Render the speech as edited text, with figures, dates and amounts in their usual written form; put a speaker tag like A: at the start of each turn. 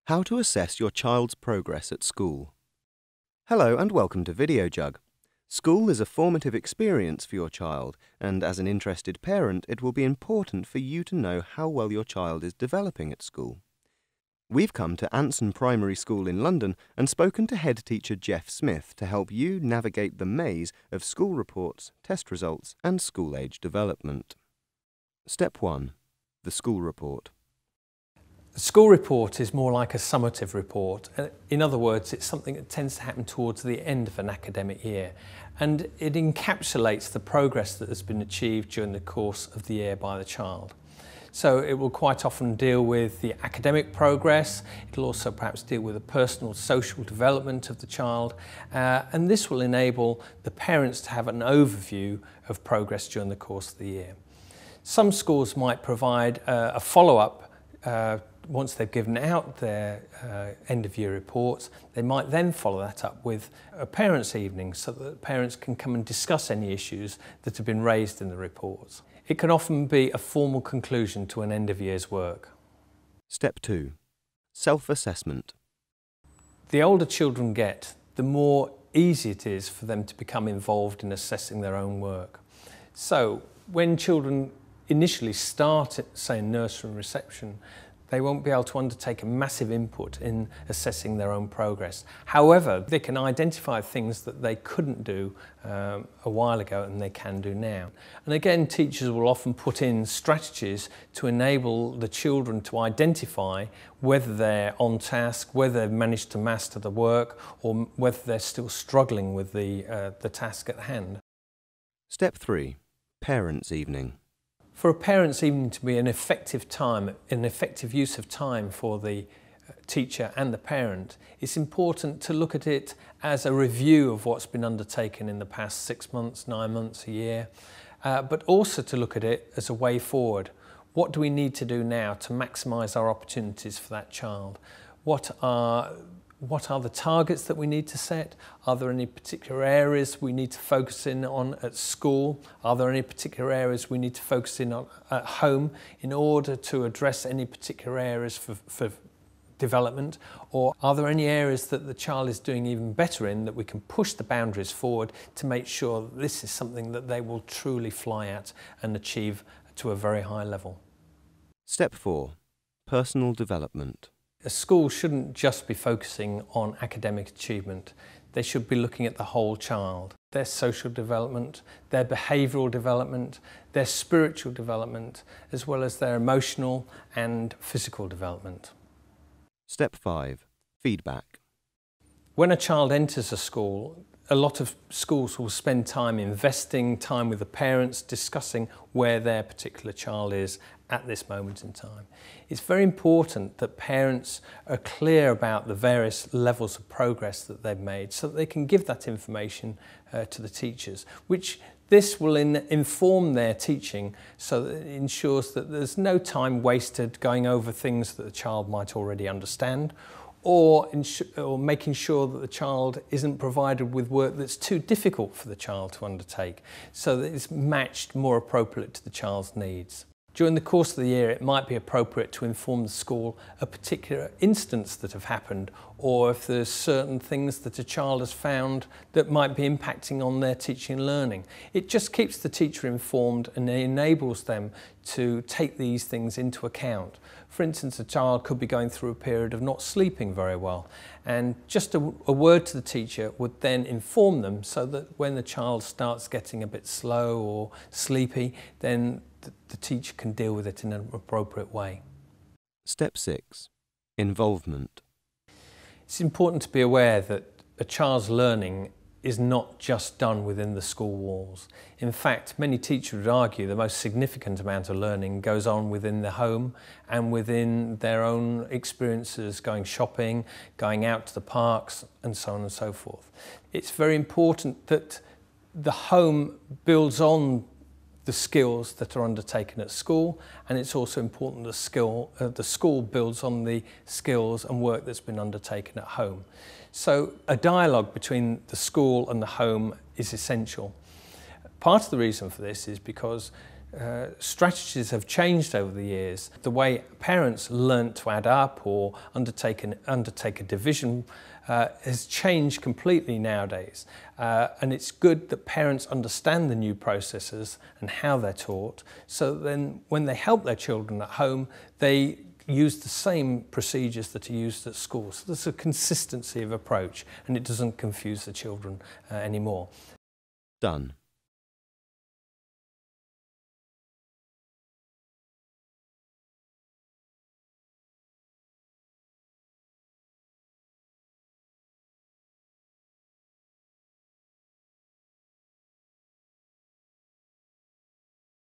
A: How to assess your child's progress at school. Hello and welcome to VideoJug. School is a formative experience for your child, and as an interested parent, it will be important for you to know how well your child is developing at school. We've come to Anson Primary School in London and spoken to head teacher Jeff Smith to help you navigate the maze of school reports, test results, and school-age development. Step 1. The school report.
B: The school report is more like a summative report. In other words, it's something that tends to happen towards the end of an academic year, and it encapsulates the progress that has been achieved during the course of the year by the child. So it will quite often deal with the academic progress. It'll also perhaps deal with the personal social development of the child, and this will enable the parents to have an overview of progress during the course of the year. Some schools might provide a follow-up once they've given out their end-of-year reports. They might then follow that up with a parents' evening so that parents can come and discuss any issues that have been raised in the reports. It can often be a formal conclusion to an end-of-year's work.
A: Step 2. Self-assessment.
B: The older children get, the more easy it is for them to become involved in assessing their own work. So when children initially start at, say, nursery and reception, they won't be able to undertake a massive input in assessing their own progress. However, they can identify things that they couldn't do a while ago and they can do now. And again, teachers will often put in strategies to enable the children to identify whether they're on task, whether they've managed to master the work, or whether they're still struggling with the task at hand.
A: Step 3. Parents' evening.
B: For a parents' evening to be an effective use of time for the teacher and the parent, it's important to look at it as a review of what's been undertaken in the past 6 months, 9 months, a year, but also to look at it as a way forward. What do we need to do now to maximise our opportunities for that child? What are the targets that we need to set? Are there any particular areas we need to focus in on at school? Are there any particular areas we need to focus in on at home in order to address any particular areas for development? Or are there any areas that the child is doing even better in that we can push the boundaries forward to make sure that this is something that they will truly fly at and achieve to a very high level?
A: Step 4. Personal development.
B: A school shouldn't just be focusing on academic achievement. They should be looking at the whole child, their social development, their behavioural development, their spiritual development, as well as their emotional and physical development.
A: Step 5. Feedback.
B: When a child enters a school, a lot of schools will spend time investing time with the parents, discussing where their particular child is at this moment in time. It's very important that parents are clear about the various levels of progress that they've made so that they can give that information to the teachers, which this will inform their teaching so that it ensures that there's no time wasted going over things that the child might already understand, or making sure that the child isn't provided with work that's too difficult for the child to undertake, so that it's matched more appropriate to the child's needs. During the course of the year, it might be appropriate to inform the school a particular instance that have happened, or if there's certain things that a child has found that might be impacting on their teaching and learning. It just keeps the teacher informed and enables them to take these things into account. For instance, a child could be going through a period of not sleeping very well, and just a word to the teacher would then inform them so that when the child starts getting a bit slow or sleepy, then the teacher can deal with it in an appropriate way.
A: Step 6. Involvement.
B: It's important to be aware that a child's learning is not just done within the school walls. In fact, many teachers would argue the most significant amount of learning goes on within the home and within their own experiences, going shopping, going out to the parks, and so on and so forth. It's very important that the home builds on the skills that are undertaken at school, and it's also important that the school builds on the skills and work that's been undertaken at home. So a dialogue between the school and the home is essential. Part of the reason for this is because strategies have changed over the years. The way parents learn to add up or undertake a division has changed completely nowadays. And it's good that parents understand the new processes and how they're taught, so then when they help their children at home, they use the same procedures that are used at school. So there's a consistency of approach and it doesn't confuse the children anymore.
A: Done.